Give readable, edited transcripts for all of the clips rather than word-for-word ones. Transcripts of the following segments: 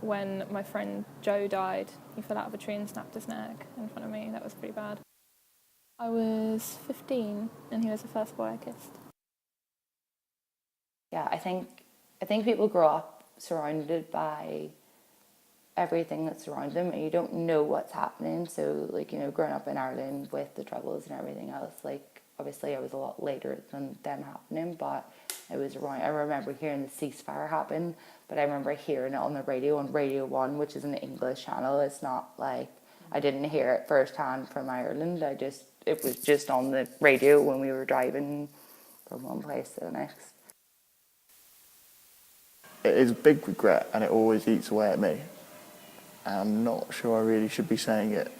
When my friend Joe died, he fell out of a tree and snapped his neck in front of me. That was pretty bad. I was 15 and he was the first boy I kissed. Yeah, I think people grow up surrounded by everything that's around them and you don't know what's happening. So like, you know, growing up in Ireland with the Troubles and everything else, like obviously I was a lot later than them happening, but it was around. I remember hearing the ceasefire happen, but I remember hearing it on the radio, on Radio 1, which is an English channel. It's not like, I didn't hear it firsthand from Ireland. It was just on the radio when we were driving from one place to the next. It is a big regret and it always eats away at me. And I'm not sure I really should be saying it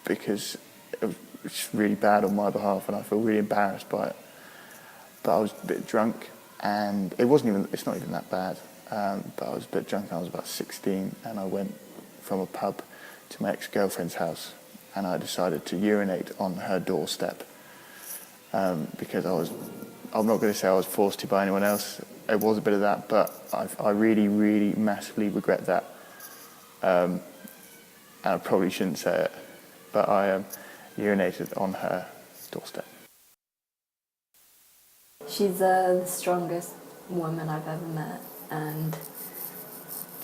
because it was really bad on my behalf and I feel really embarrassed by it. But I was a bit drunk and it's not even that bad. But I was a bit drunk and I was about 16 and I went from a pub to my ex-girlfriend's house and I decided to urinate on her doorstep because I'm not going to say I was forced to by anyone else. It was a bit of that, but I really, really massively regret that. And I probably shouldn't say it, but I urinated on her doorstep. She's the strongest woman I've ever met, and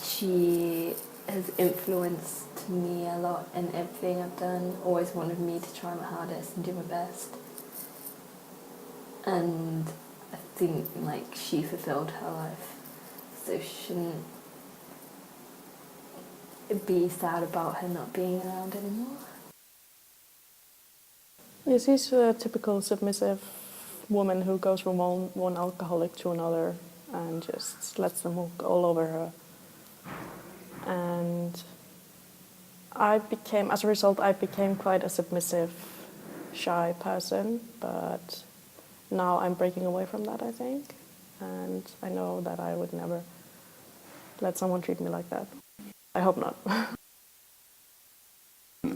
she has influenced me a lot in everything I've done. Always wanted me to try my hardest and do my best. And I think like she fulfilled her life, so she shouldn't be sad about her not being around anymore. Yeah, she's a typical submissive woman who goes from one alcoholic to another and just lets them walk all over her. And as a result, I became quite a submissive, shy person, but now I'm breaking away from that, I think. And I know that I would never let someone treat me like that. I hope not.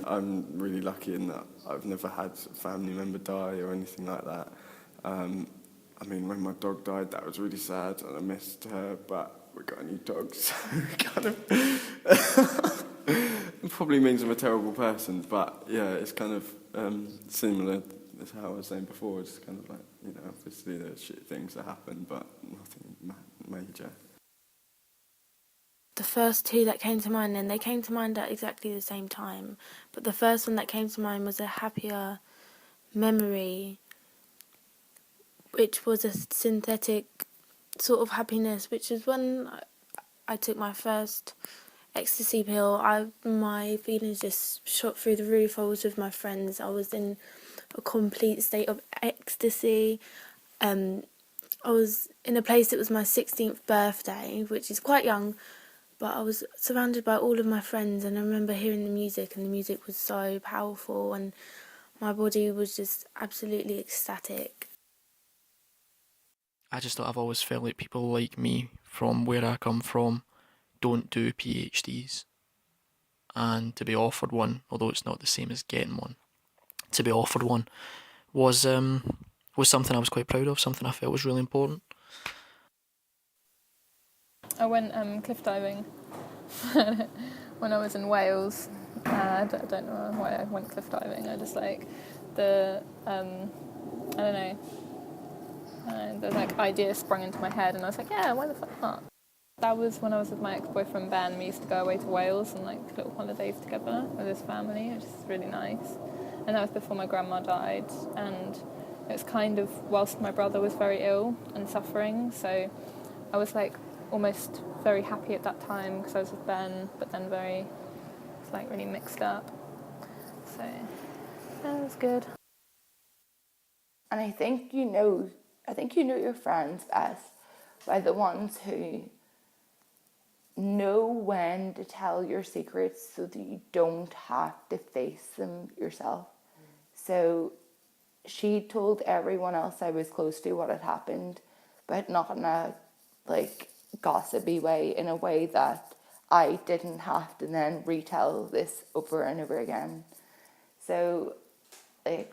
I'm really lucky in that I've never had a family member die or anything like that. I mean, when my dog died, that was really sad and I missed her, but we got a new dog, so kind of... It probably means I'm a terrible person, but yeah, it's kind of similar as how I was saying before. It's kind of like, you know, obviously there's shit things that happen, but nothing major. The first two that came to mind, and they came to mind at exactly the same time, but the first one that came to mind was a happier memory, which was a synthetic sort of happiness, which is when I took my first ecstasy pill. My feelings just shot through the roof. I was with my friends. I was in a complete state of ecstasy. I was in a place that was my 16th birthday, which is quite young, but I was surrounded by all of my friends, and I remember hearing the music, and the music was so powerful, and my body was just absolutely ecstatic. I just thought I've always felt like people like me, from where I come from, don't do PhDs. And to be offered one, although it's not the same as getting one, to be offered one was something I was quite proud of, something I felt was really important. I went cliff diving when I was in Wales. I don't know why I went cliff diving. I just like the I don't know. The like idea sprung into my head, and I was like, yeah, why the fuck not? That was when I was with my ex-boyfriend Ben. We used to go away to Wales and like little holidays together with his family, which is really nice. And that was before my grandma died, and it was kind of whilst my brother was very ill and suffering. So I was like almost very happy at that time because I was with Ben, but then really mixed up. So that was good. And I think you know your friends best by the ones who know when to tell your secrets so that you don't have to face them yourself. So she told everyone else I was close to what had happened, but not in a like gossipy way, in a way that I didn't have to then retell this over and over again. So like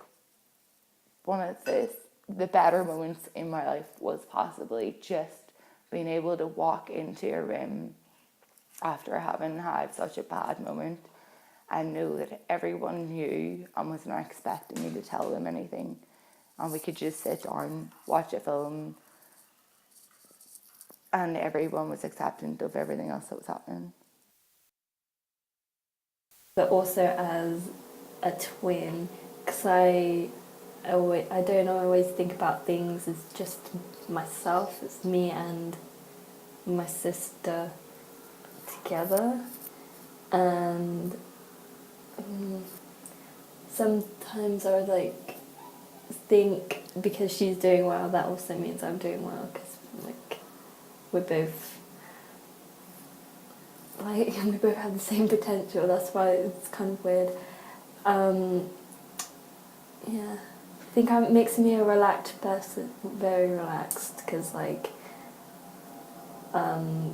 one of the better moments in my life was possibly just being able to walk into a room after having had such a bad moment, and know that everyone knew and was not expecting me to tell them anything. And we could just sit down, watch a film, and everyone was acceptant of everything else that was happening. But also as a twin, because I don't always think about things as just myself. It's me and my sister together, and sometimes I would like think because she's doing well, that also means I'm doing well, because like we're both like we both have the same potential. That's why it's kind of weird. Yeah, I think it makes me a relaxed person, very relaxed, because like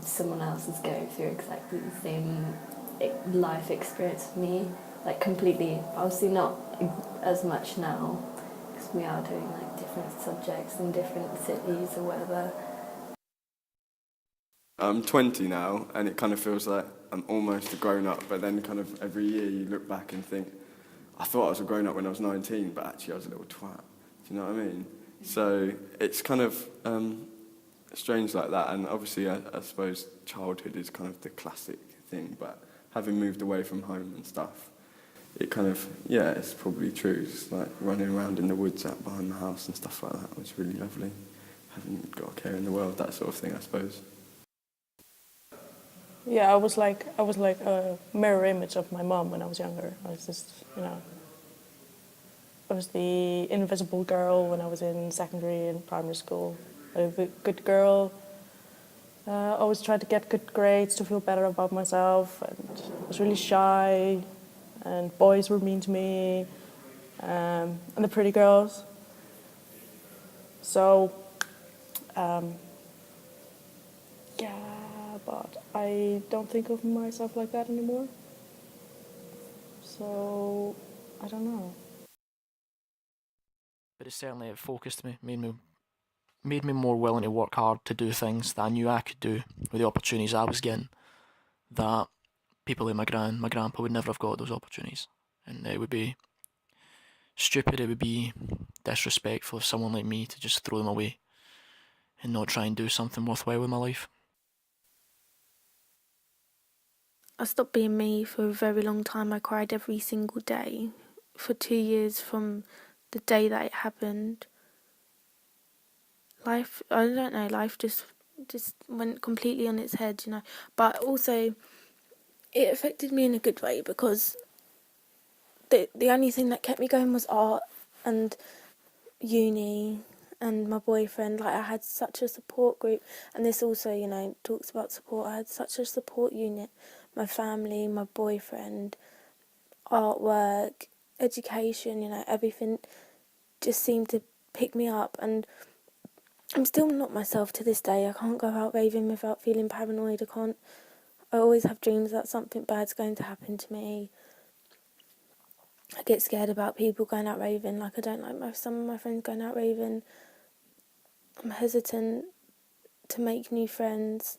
someone else is going through exactly the same life experience as me, like completely. Obviously not as much now, because we are doing like different subjects in different cities or whatever. I'm 20 now, and it kind of feels like I'm almost a grown-up, but then kind of every year you look back and think, I thought I was a grown-up when I was 19, but actually I was a little twat. Do you know what I mean? So it's kind of strange like that, and obviously I suppose childhood is kind of the classic thing, but having moved away from home and stuff, it kind of, yeah, it's probably true. It's like running around in the woods out behind the house and stuff like that was really lovely. Haven't got a care in the world, that sort of thing, I suppose. Yeah, I was like a mirror image of my mom when I was younger. I was just, I was the invisible girl when I was in secondary and primary school. A good girl. Always tried to get good grades to feel better about myself, and was really shy. And boys were mean to me, and the pretty girls. So, yeah, but I don't think of myself like that anymore. So, I don't know. But it focused me, made me more willing to work hard to do things that I knew I could do with the opportunities I was getting, that people like my grandpa would never have got those opportunities. And it would be stupid, it would be disrespectful of someone like me to just throw them away and not try and do something worthwhile with my life. I stopped being me for a very long time. I cried every single day for 2 years from the day that it happened. Life, I don't know, life just went completely on its head, But also, it affected me in a good way, because the only thing that kept me going was art and uni and my boyfriend. Like, I had such a support group, and this also, talks about support. I had such a support unit. My family, my boyfriend, artwork, education, everything just seemed to pick me up. And I'm still not myself to this day. I can't go out raving without feeling paranoid. I always have dreams that something bad's going to happen to me. I get scared about people going out raving. Like, I don't like some of my friends going out raving. I'm hesitant to make new friends.